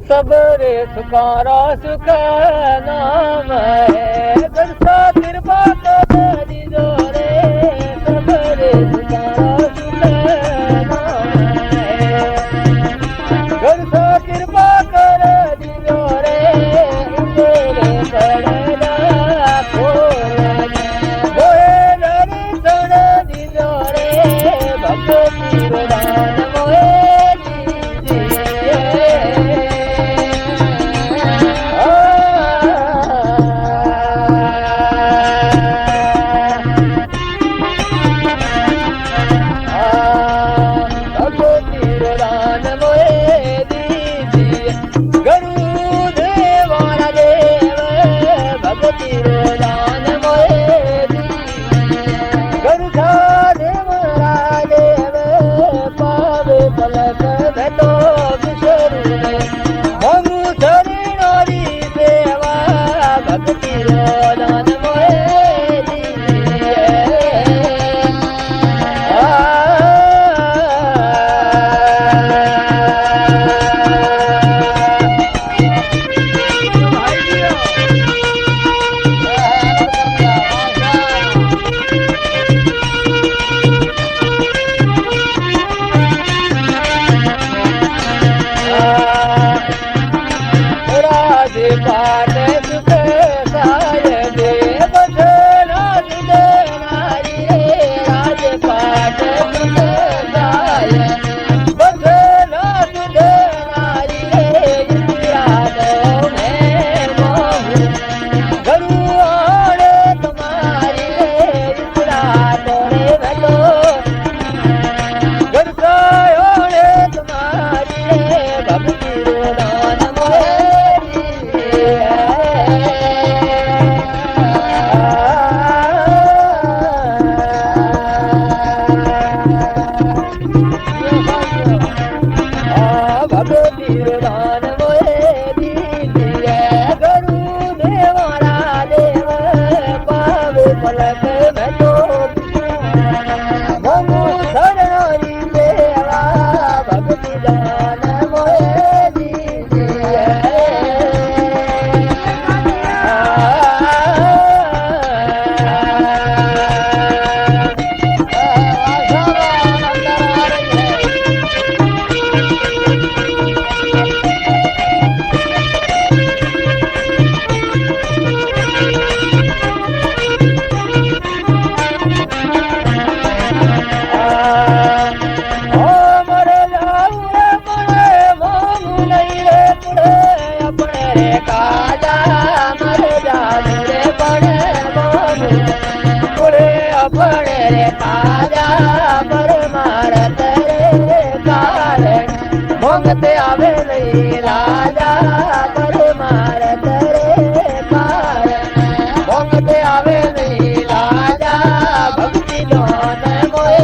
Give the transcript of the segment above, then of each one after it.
सबरे सुकारा सुख नाम है दर्शा कृपा कर दीजो रे सबरे सुकारा सुख नाम है दर्शा कृपा कर दीजो रे तेरे पड़ना खोल मोहे दर्शन दीजो रे भक्ति दान मोहे भोगते आवे नहीं राजा परमार तेरे कारण भोगते आवे नहीं राजा भक्ति जोन मोए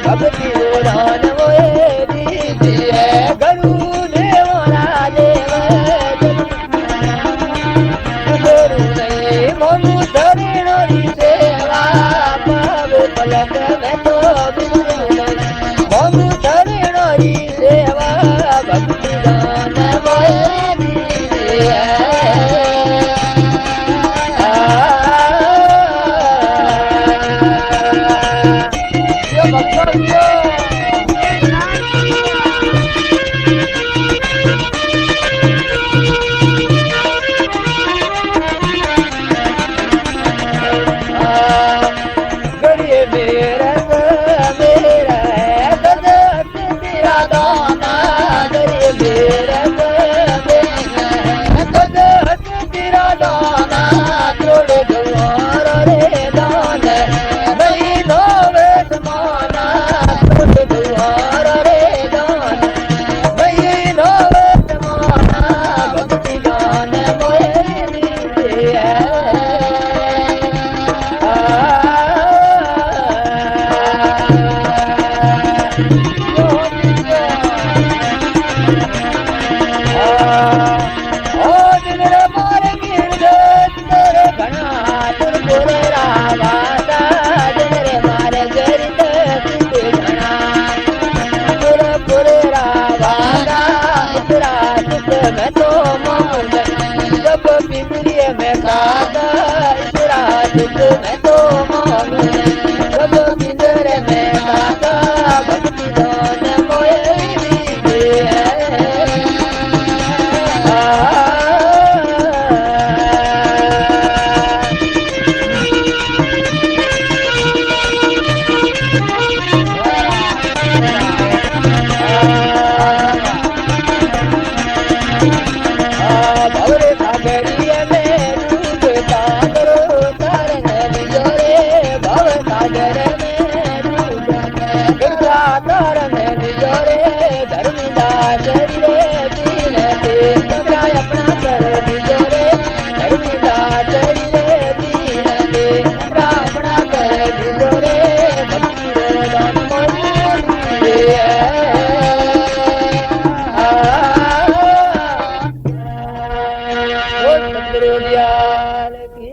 भक्ति जोन मोए दीजिए गरु सतगुरुदयाल की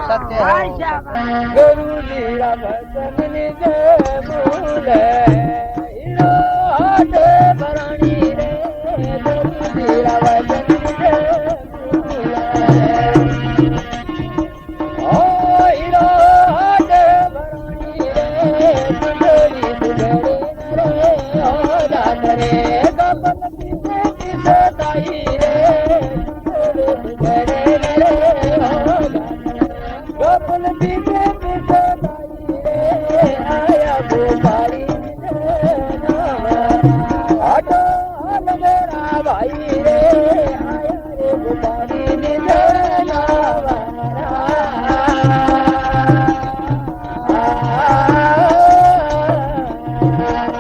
सत्य गुरु जी भजन निज मूल हाट भरणी रे गुरु जी भजन निज मूल ओ हीरो हाट भरणी रे सुधरी सुधरे रे ओ दात रे गपन पीछे पीछे ताई रे सुधरे रे ओ गपन पीछे पीछे ताई रे आया गोपाली आटो हल मेरा भाई रे आया रे गोपाली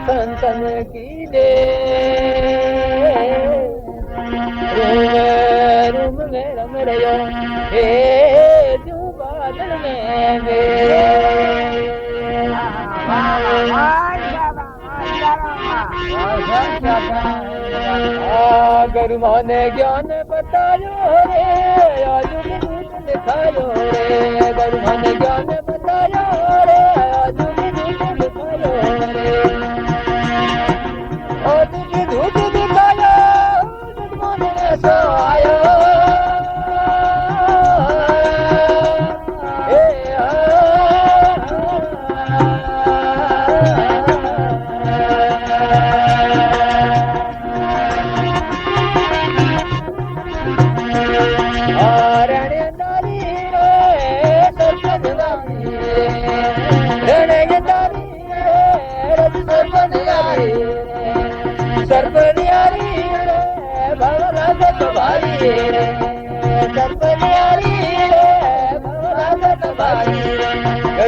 संतन की दे रूम में रम रयो हे जो बादल में वे गुरु ने ज्ञान बतायो रे आज दिखायो रे गुरु ने ज्ञान बतायो रे आज दिखायो रे दूध दिखायो मन सो आयो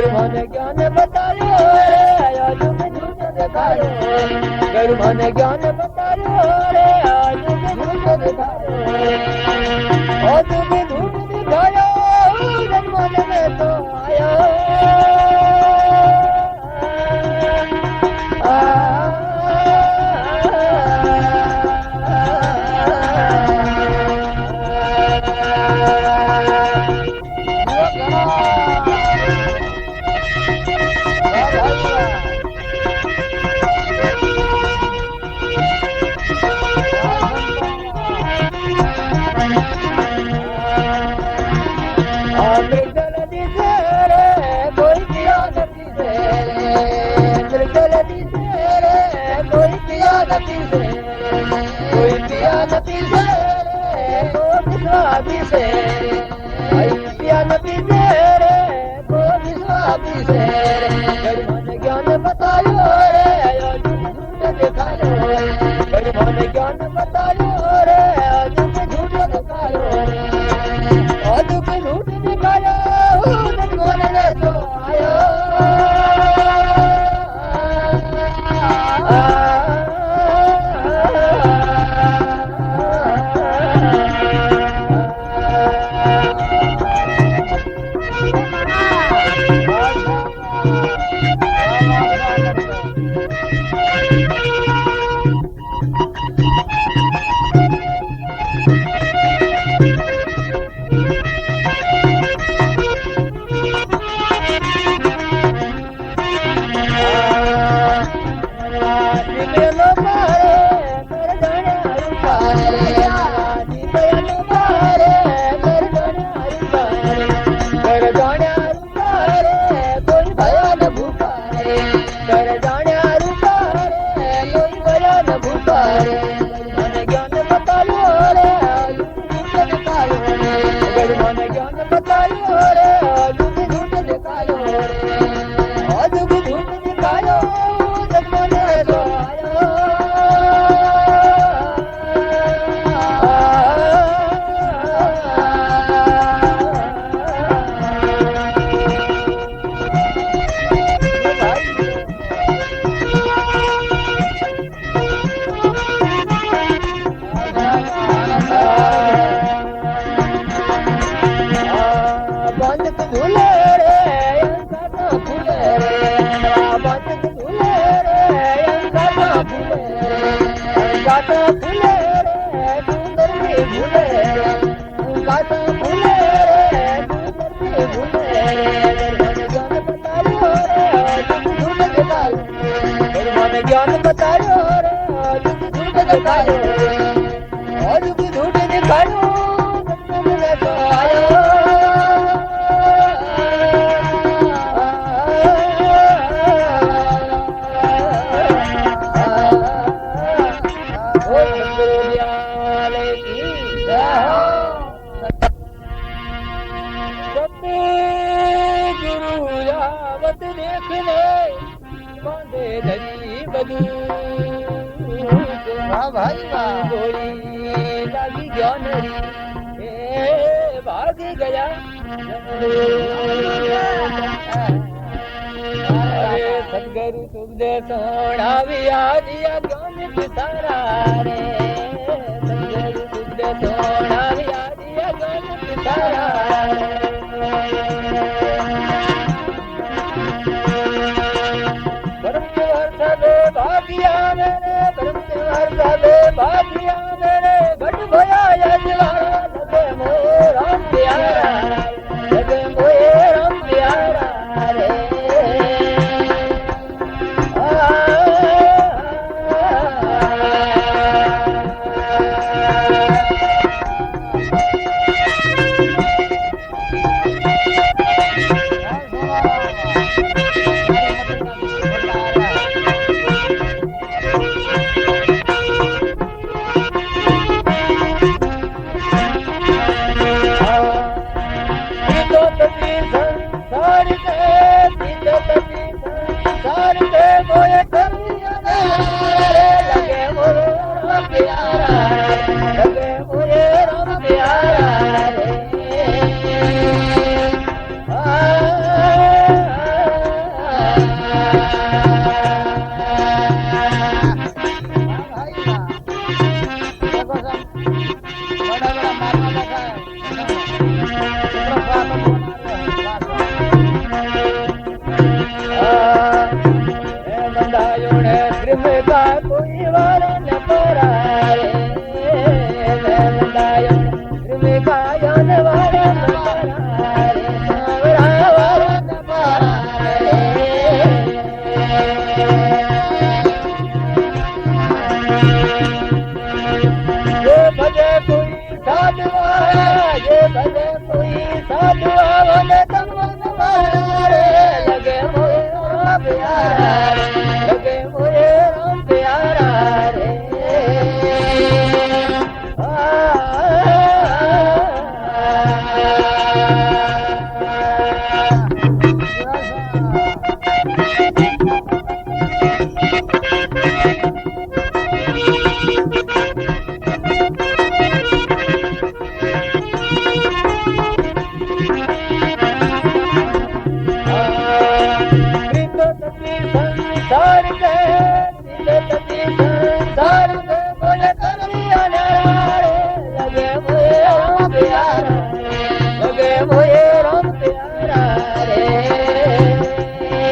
મને જ્ઞાન બતાવ્યો રે આજુ જૂઠ દેખાયો ગુરુ મને જ્ઞાન બતાવ્યો રે આજુ જૂઠ દેખાયો આજુ જૂઠ દેખાયો જન્મ ને તો આયો ज्ञान बतायो रे झूठ दिखायो મને જ્ઞાન बतायो रे આજુ झूठ दिखायो આજુ झूठ दिखायो मन ने तो आयो ज्ञान बतायो रे झूठ दिखायो और भी झूठ दिखायो मन तो आयो भाई लागी ज्ञान भाग गया सदगुरु सुखदे सोना दिया ज्ञान पितारा रे सदगुरु सुखदे सोना दिया ज्ञान पितारा भागिया मेरे भागिया मेरे घट भया लगे मोए राम प्यारा लगे मोए राम प्यारा रे तपी संसार के पीते तपी संसार के बोले करिया नारे लगे मोए राम प्यारा लगे मोए राम प्यारा रे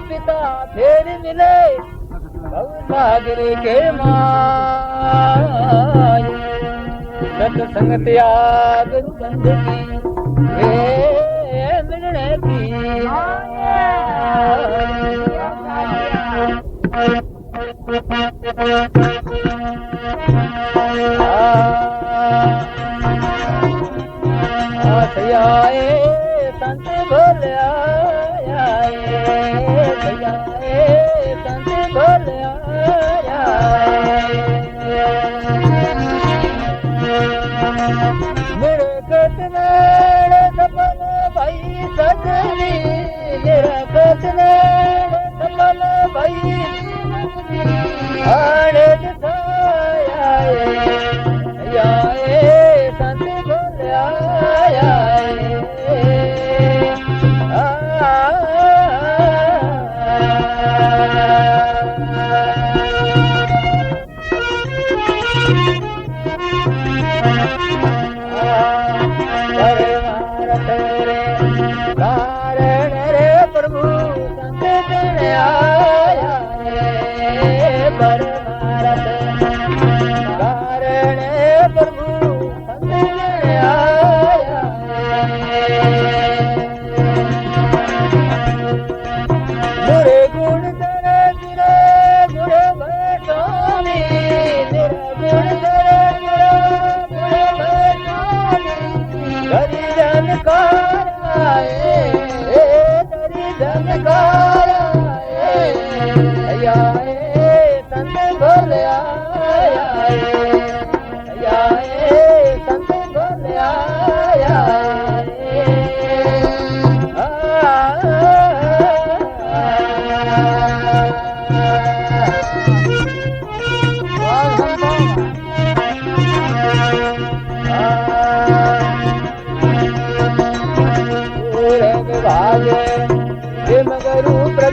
पिता फिर मिले भागरी के माय सत्संग त्याग बंदगी मिलने की आए संत बोले संत बोले मेरे कतने सफल भाई सजनी मेरा कतने सफल भाई आने आए संत बोले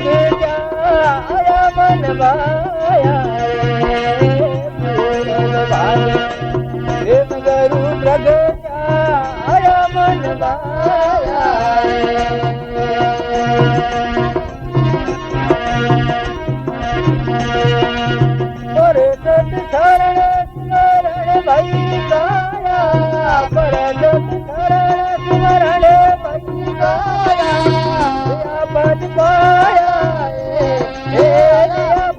प्रग आया मन भाया गुरु प्रग आया मन भाया पर सत शरण स्मरण भई काया पर सत शरण स्मरण भई काया पद पाया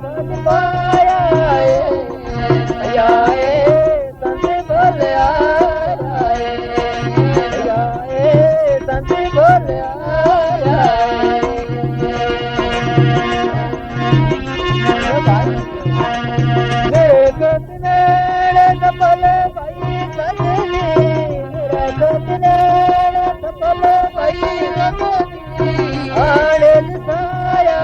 पद पाया संत बोल संत बोल सफल भाई सजनी मेरा सपने सफल भाई आने साया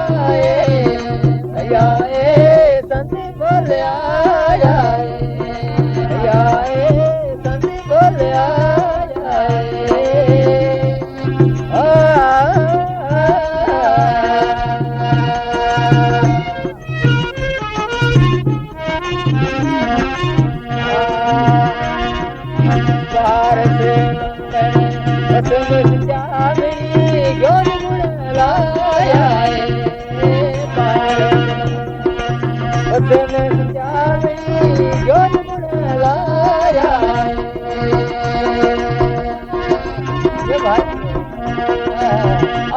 संत बोल संत बोल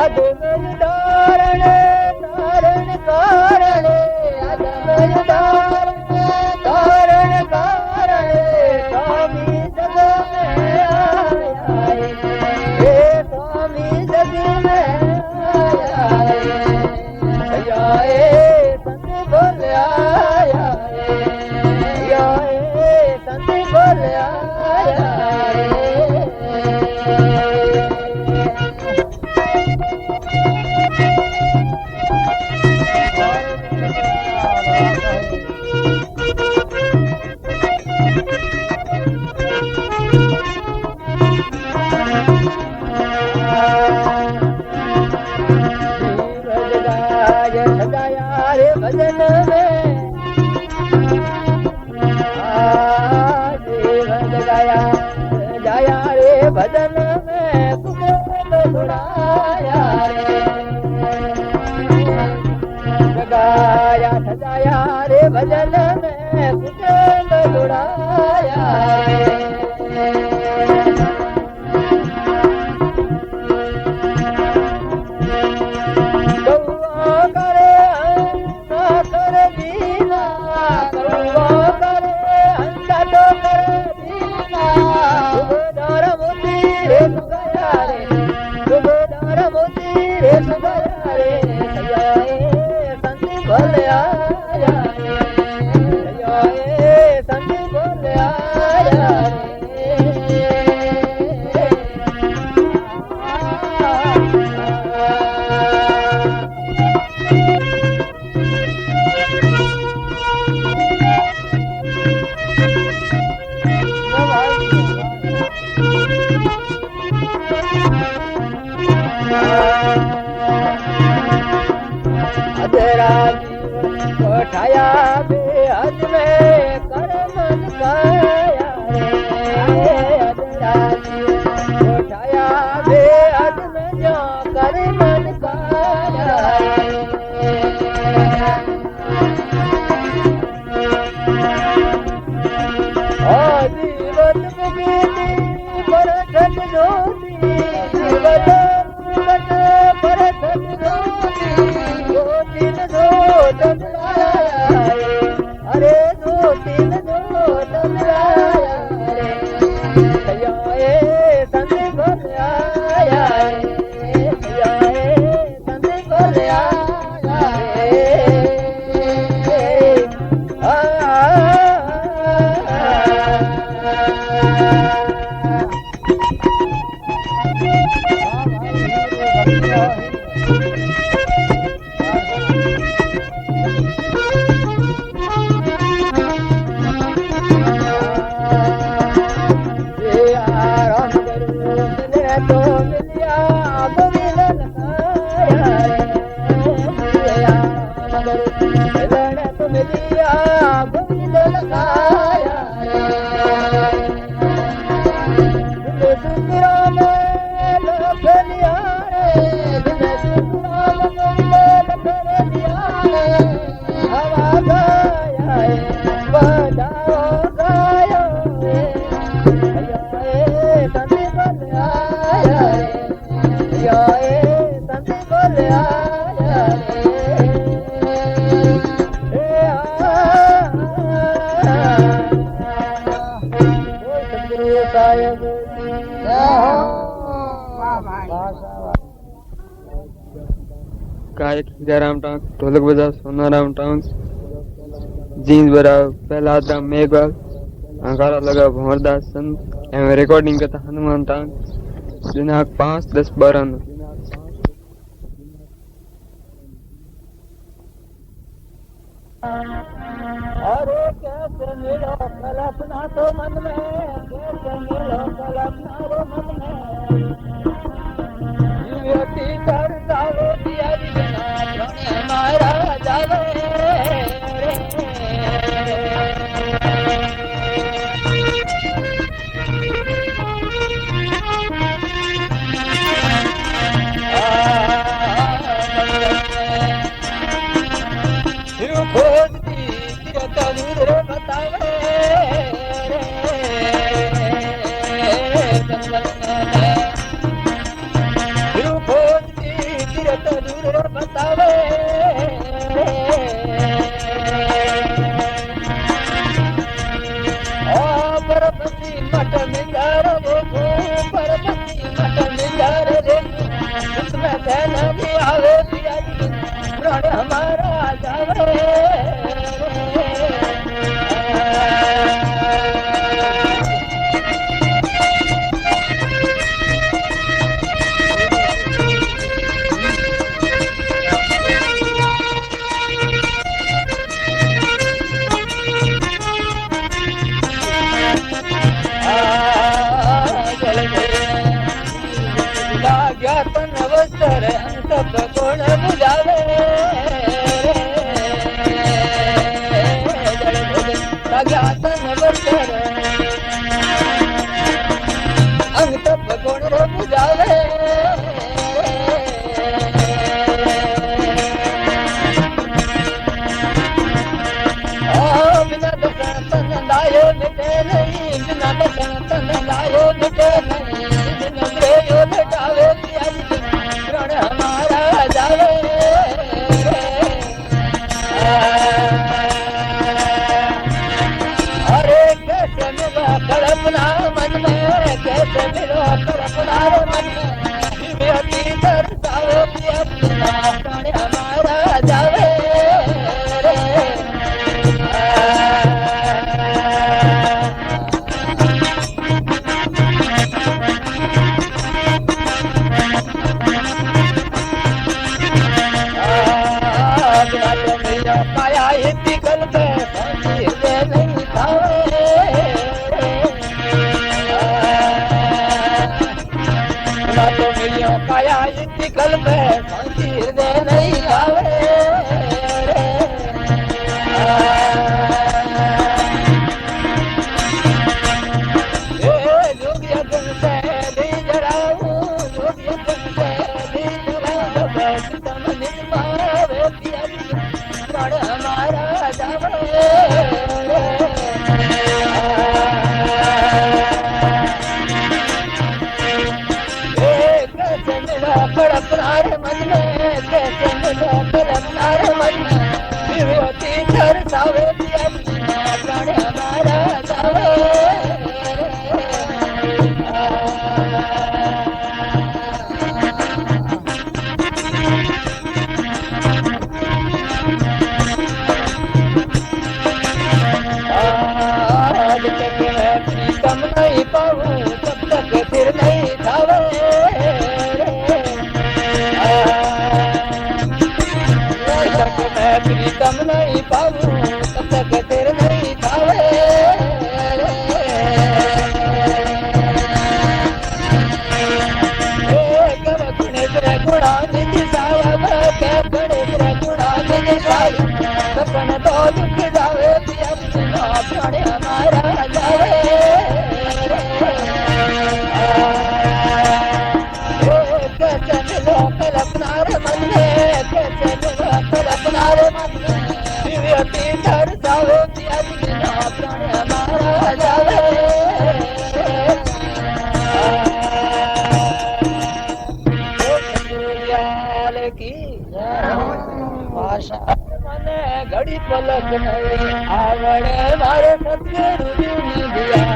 अदमन धारण धारण कारण अदमन धारण धारण कारण स्वामी जग में आया स्वामी जग में आया संत बोल आया संत बोल आया भजन में गाया जाया रे भजन में सुनाया रे गाया सजाया रे भजन में सुनाया उठाया बेहद में कर मन काया उठाया बेहद में जो कर मन काया जीवन मुगीती परखत ज्योति जीवन परखत ज्योति दो तीन दो अरे दो तीन दो संत बोल आया गायक हीराराम टाउन, ढोलक बजा सोनाराम टाउन, जींस बरा पहला मेघवाल, अंगारा लगा भंवरदास संत, एवं रिकॉर्डिंग करता हनुमान टाउन, दिनांक 5/10/12 अरे कैसे मिलो कल्पना तो मन में, कैसे मिलो कल्पना तो मन में, युवती करता वो दिया बिना हमारा जावे हमारा जावे नवस्तर अंत कोण बुझावे नवस्तर अंत कोण बुझावे बिना दर्शन लायो मिटे नहीं, बिना दर्शन लायो मिटे नहीं, बिना प्रेयो लटावे प्रण हमारा जावे अरे कैसे मिलो कल्पना मन में, कैसे मिलो कल्पना मन में, व्यक्ति दर्शावे प्रण हमारा जावे पाया हिंदी कल नहीं खावे तो मिलियो पाया हिंदी कल हृदय नहीं खावे हमारा जावे कैसे मिला कड़पनार मन में, कैसे मिला कड़पनार मन में, विभूति दर्शावे प्राण हमारा जावे प्रीतम नहीं पाऊं तब तक फिर नहीं खावे मैं प्रीतम नहीं पाऊं तब तक फिर नहीं खावे गुणा निधि साहब के गणेश गुणा निधि साहब सपन तो दुख जावे प्राण हमारा जावे कैसे मिलो कल्पनार मन में, कैसे मिलो कल्पनार मन में, व्यक्ति दर्शावे प्राण हमारा जावे की भाषा મને ઘડી પલક નહીં આવડે મારે સત્યનું દિયા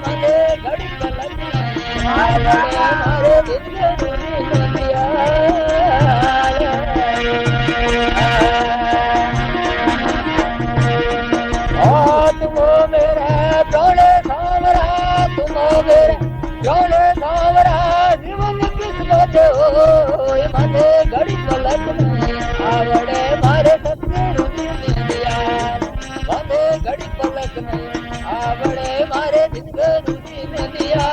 મને ઘડી પલક मारे दिन दुनिया तुमो मेरा प्राण सावरा तुमो मेरा प्राण सावरा जीवन किस्मत हो मने घड़ी पलट में आवड़े मारे सत्संग दिया मने घड़ी पलट में आवड़े मारे जिंदगी दिया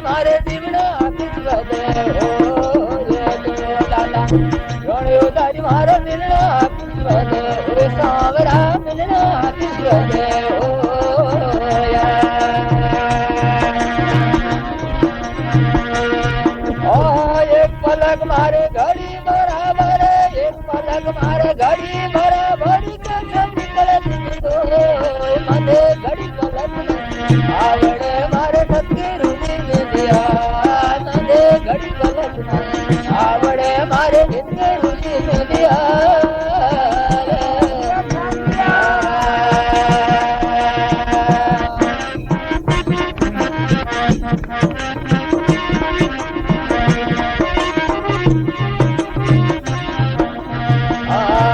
मारे जीवना किस्मत दादा रोणियो तारी मारो मिलना किस्मत ओ सावरा मिलना किस्मत एक पलक मारे घड़ी बराबर एक पलक मारे घड़ी बराबर मने घड़ी पलक आवड़े मारे सत्य घड़ी पलट आवड़े मारे जिंदगी रुचि में दिया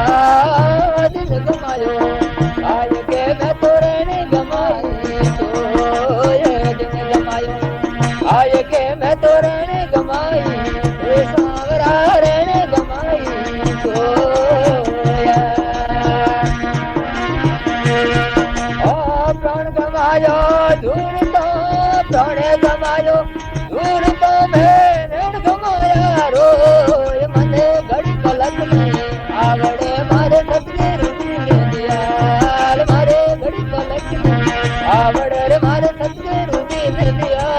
दिन गमायो आज के मैं तो रहने गमाई तो ये दिन गमायो आज के मैं तो रहने गमाई सावरा रहने गमाई तो प्राण गमायो दूर तो प्राण गमायो दूर तो मैं गमाया रो मने घड़ी पलक में आवड़े मारे सत्य रुचि दिया मारे घड़ी पलक में आवड़े रे मारे सत्य रुचि दिया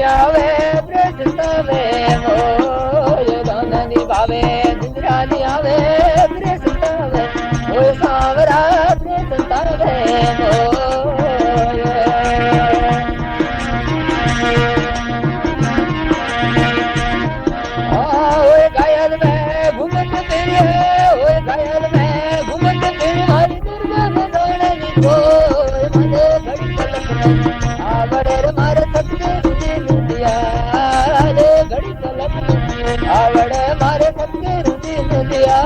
आवे प्रसन्नवे मोय गाननी भावे निद्रानी आवे प्रसन्नवे ओ सावरा प्रसन्नवे मोय ओए घायल में घुमट तेरी ओए घायल में घुमट तेरी मारी दुर्गा में गाननी को मने घड़ी पलक में आवड़े रे मारे सत्य घड़ी पलक आवड़े मारे सत्य रुचि दिया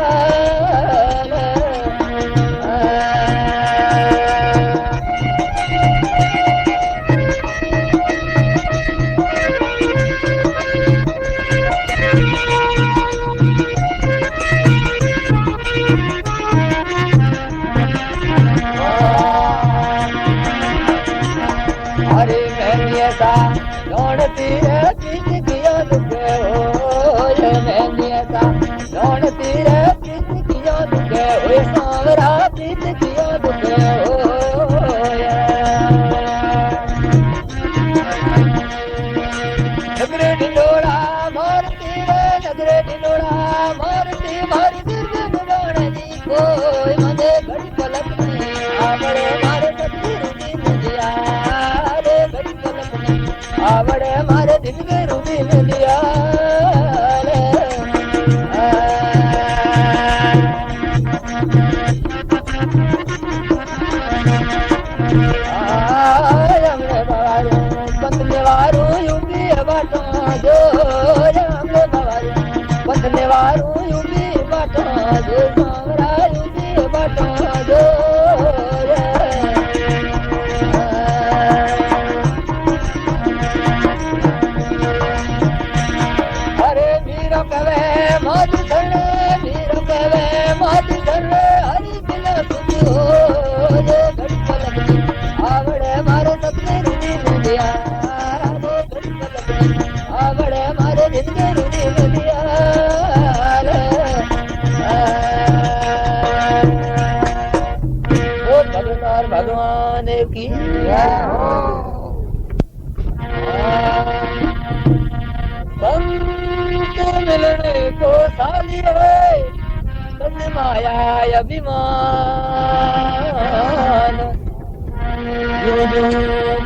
अरे मैं ऐसा दौड़ती रहती किया दुखे हो ये मैं ऐसा दौड़ती रहती किया दुखे हो सावरा प्रीत किया दुखे हो नगरे ढिंडोरा मारती रे नगरे ढिंडोरा मारती मारी दुर्ग गाड़ी को मने घड़ी पलक में आवड़े मारे सत्य रुचि दिया घड़ी पलक में आवड़े मारे जिंदगी रुचि में दिया बदले वारू यूपी बाटो जो हमले बारू बदले वारू यूपी बाटो जो सावरा यूपी बाटो जो अरे मीरा कवे मात धने मीरा कवे मात धने हरी बिना सुखी हो ये घड़ी पलक में आवड़े मारे सपने रुचि में दिया आवड़े मारे जिंदगी रुचि में दिया भगवान भगवान की संत मिलने को साली है सच माया अभिमान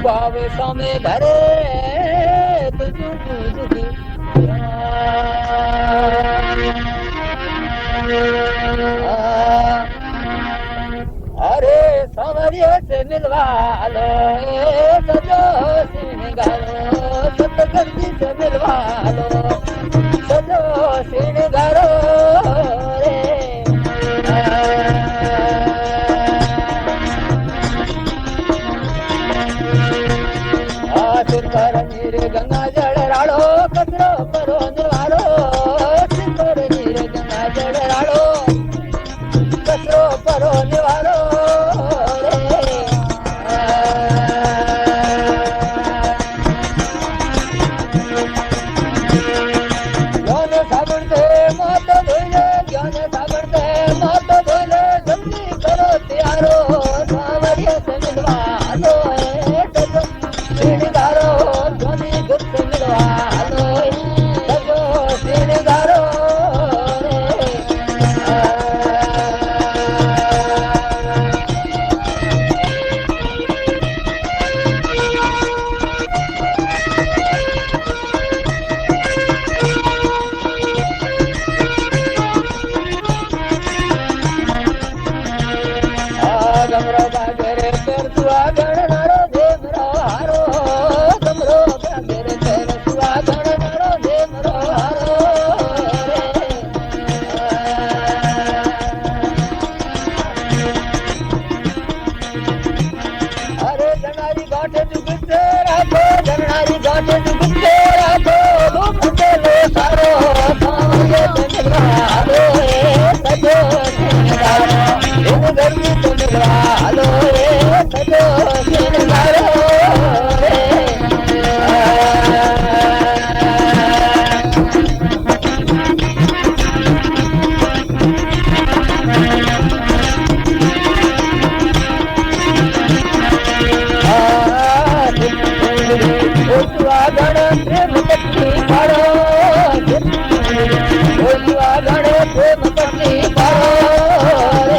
भाव सामे भरे तुझू अरे सावरिया से मिलवा लो सजो सिंगारो सतगंजी से मिलवा लो सजो सिंगारो रे सिर नीर गंगा जल राड़ो कचरो करो निवारो सिर नीर गंगा जल राड़ो कचरो करो निवारो ज्ञान साबुन से मात धोले ज्ञान साबुन से मात धोले जल्दी करो त्यारो सावरिया से मिलवा लो सिंगारो ध्वनि गुप्त मिलवा लो सजो सिंगारो गमरो बागरे पेर तुआ गणनारो देवरो हारो गमरो बागरे पेर तुआ गणनारो देवरो हारो अरे जनारी गांठे जुगते राखो जनारी गांठे जुगते राखो घूम चलो सारो सावरिया से मिलवा लो सजो सिंगारो इन गर्मी तो मिलवा लो सजो सिंगारो गण प्रेम पत्नी पारो गण प्रेम पत्नी पारो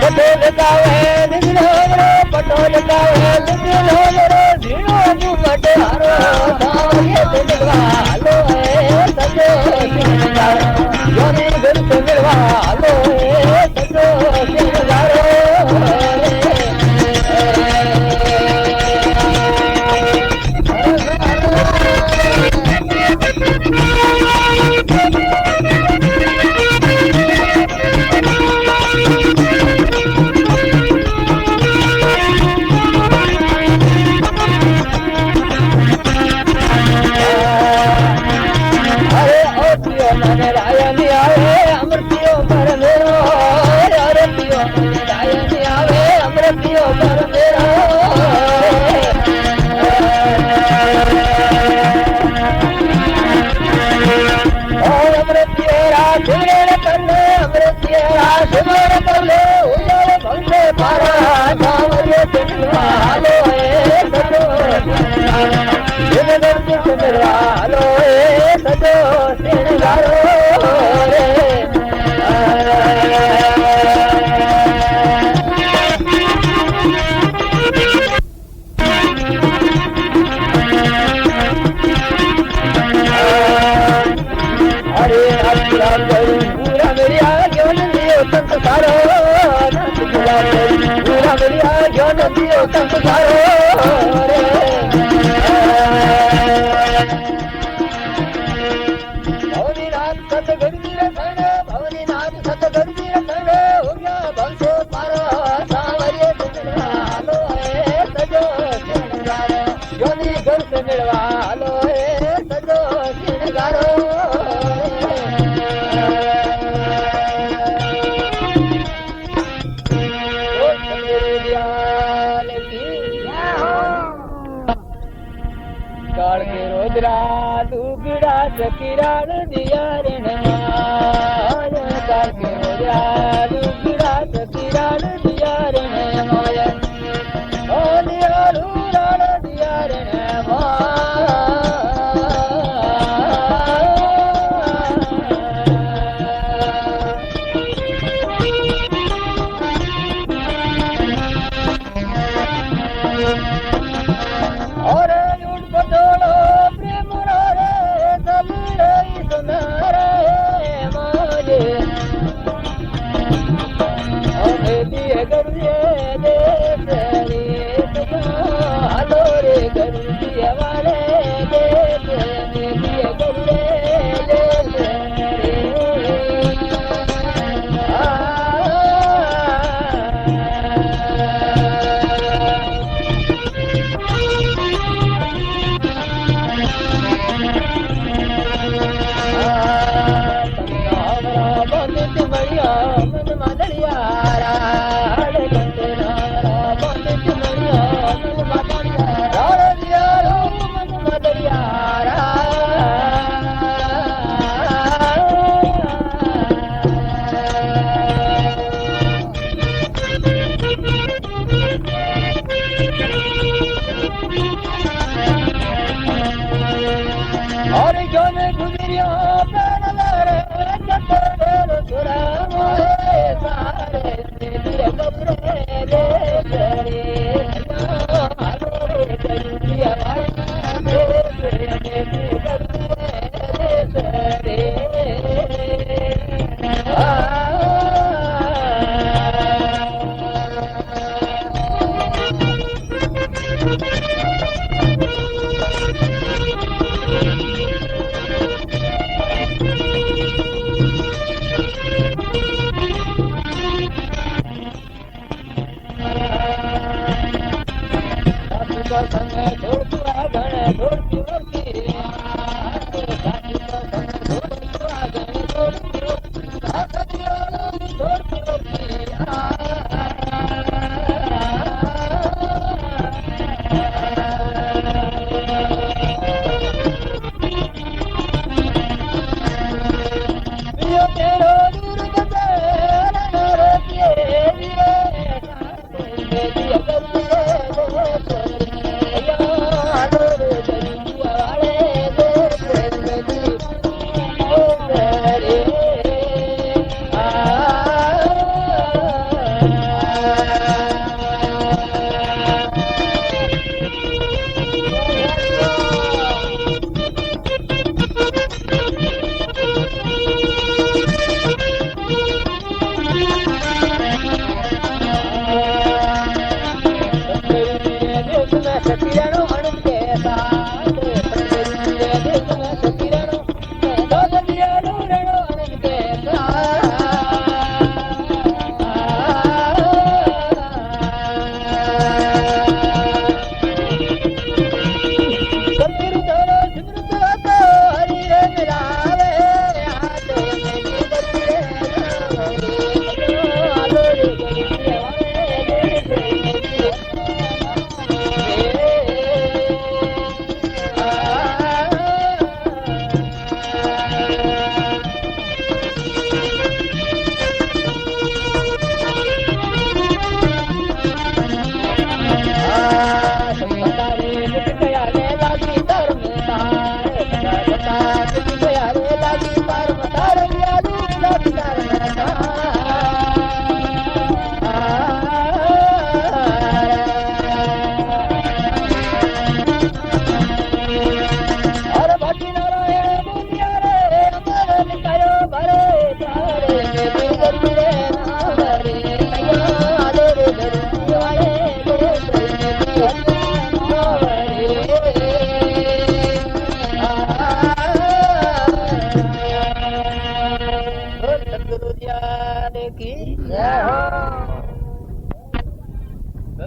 पटोल गावे निगलो पटोल गावे निगलो झीणो मुगट हारो सावरिया से मिलवा लो सजो सिंगारो योनी घर से मिलवा लो सजो सिंगारो रायनी आवे अमृतियो पर मेरो अरे पियो रायनी आवे अमृतियो पर मेरो अमृतियो राजूरण कर ले अमृतियो राजूरण कर ले उजल भंगे पारा सावरिया से मिलवा लो सजो इन दर्द से मिलवा लो सजो सिंगारो हरे पूरा मेरिया ज्ञान दियो संत सारो पूरा मेरिया ज्ञान दियो संत सारो भवनीनाथ सतगंजी रखण भवनीनाथ सतगंजी रखण हो गया भंसो पारो सावरिया से मिलवा लो सजो सिंगारो योनी घर से मिलवा लो सजो सिंगारो काल के रोजरा दुगड़ा चकिराण दिया रण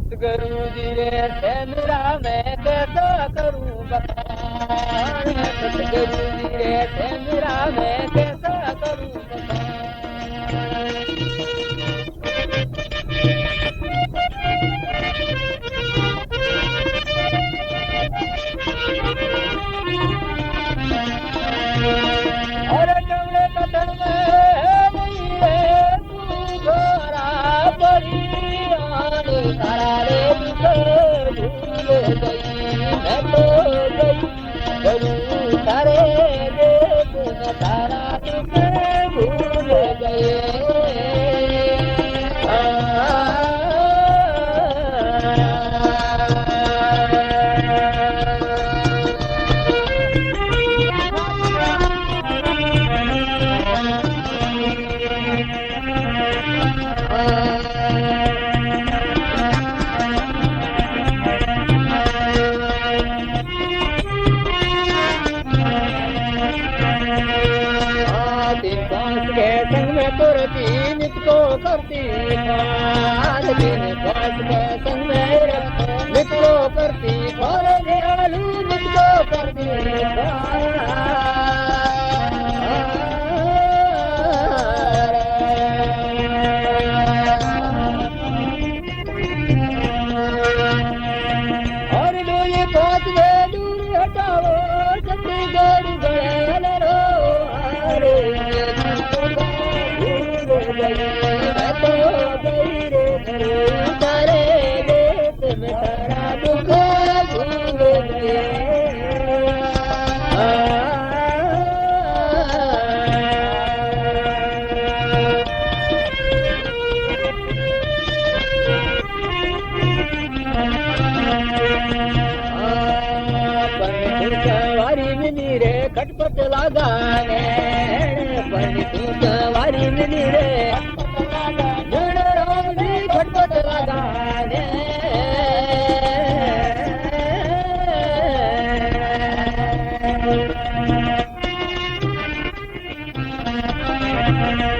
सतगुरु जी रे मेरा मैं कैसा करूं बखान सतगुरु जी रे मेरा मैं कैसा करूं और जमले कटन में तू गोरा बड़ी तारा रे भूल गई मैं तो गई तारे देश में तारा भूल गए को करती संग मित्रो करती और दयालु मुझको करती और डोली पहुंच गए दूर हटाओ छत्तीसगढ़ गए रो तारे देश में तारा दुख भूल गए वारी मिली रे खटपट लगाने वारी मिली रे खटपट लगाने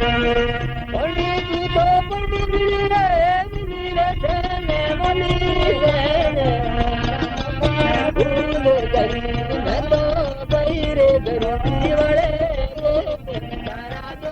पंडित जी तो पंडित मिली रे देने वाली भूल गई मैं तो बैरे गरीबी वाले तारा जो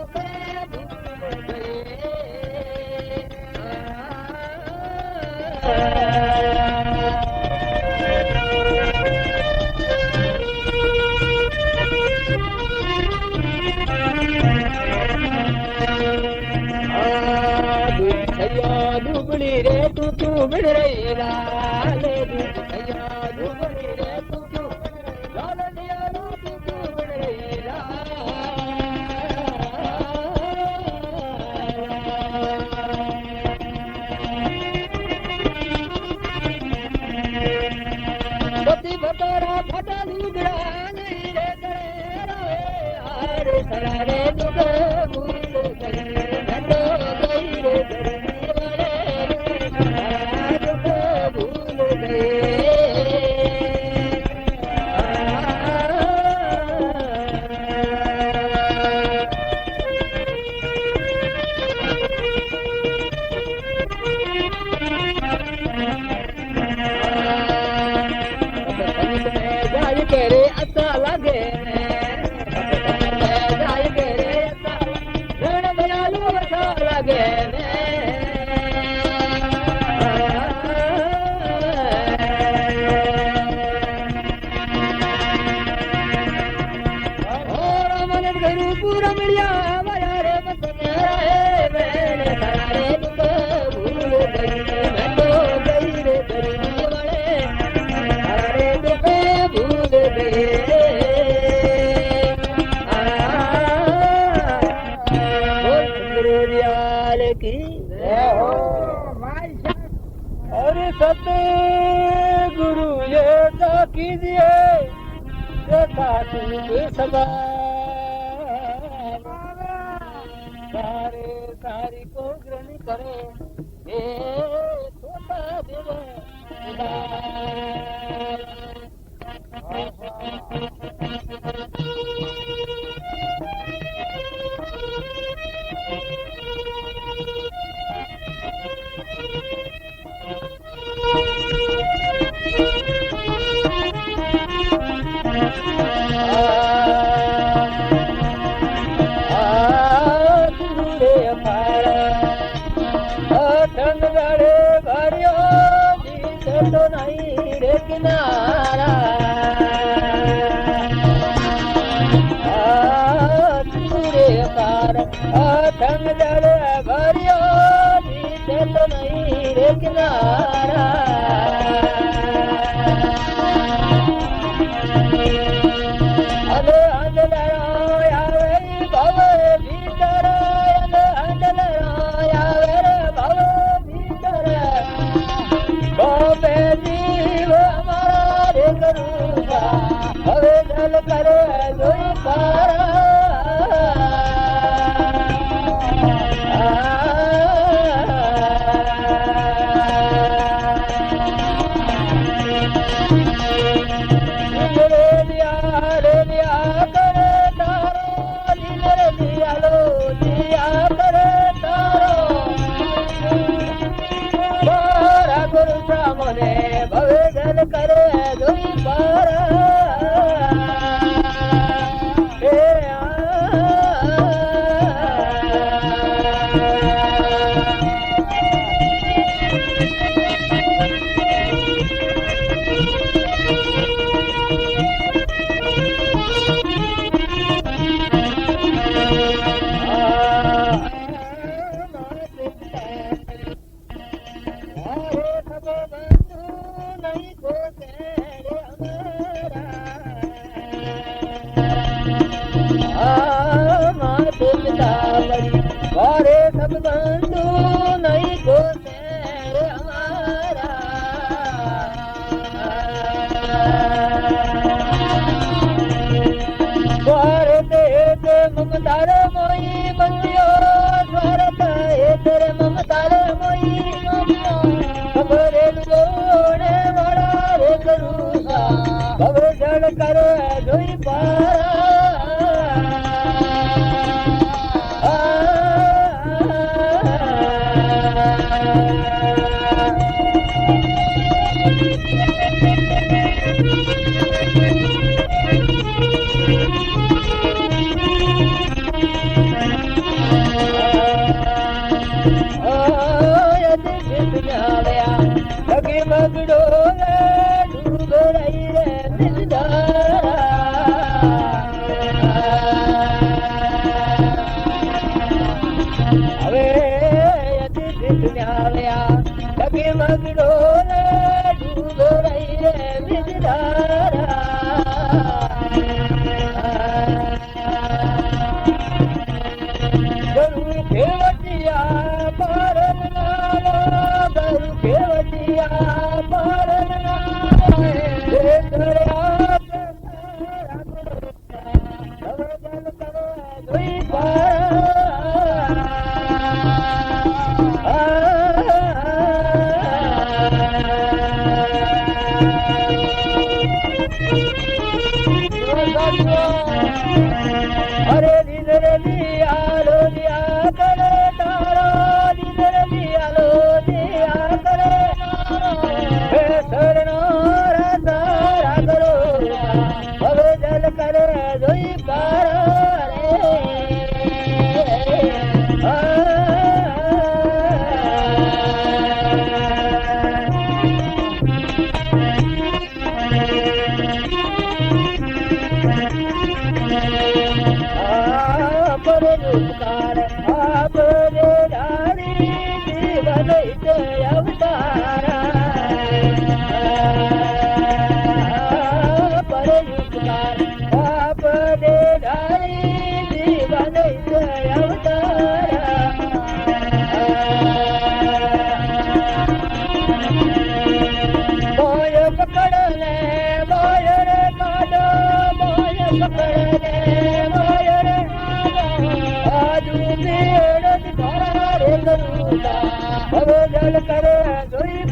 क्यों बिड़ रही लाले भैया झूमरी रे तू क्यों लाल दियालू तू क्यों बिड़ रही पति बतरा फटा लुगड़ा नहीं रे करे रे सरारे दुख भूल गई मैं तो गई रे तेरे अच्छा लगे जाय तेरे अच्छा रण दयालु अच्छा लगे और मन गुरु पूरा मिलिया माया रे बसने मैंने सारे दुख भूल गई मैं तो गई रे गरीब वाले सारे दुख भूल गए की अरे सत्य गुरु ये तो कीजिए देखा सदा सारे सारी को ग्रहण करे ये छोटा देव तो नहीं रे किनारा तुरे पार ठंग जड़ भरियो बीते तो नहीं रे किनारा अले अंदलो यावे भव भीतर अंदलो यावे भव भीतर गोपे जीव हमारा रे करूँगा हवे जल करे जोई पारा रे दिया करे तारो रे दिया लो दिया करे तारो गुरु सामने भवे जल करे जोई पारा वारे सब बंधु नहीं को तेरे हमारा वारे तेरे ममतार मोई बंदियो वारे तेरे ममतार मोई खबरे जोड़े वाला रे करूँगा खबर जड़ कर जोई पारा मगड़ो डूबरई रे दिलदारा हवे यदि दिल न्यावया लगे मग ઉપકાર આપ રે ડાળી જીવન ઈતે અવતારા પર ઉપકાર આપ રે ડાળી જીવન ઈતે અવતારા મોય પકડને મોય રે કાઢો મોય પકડને મોય રે આજુ બેડ તારા રે કરુણા હવે જલ કરે જોઈ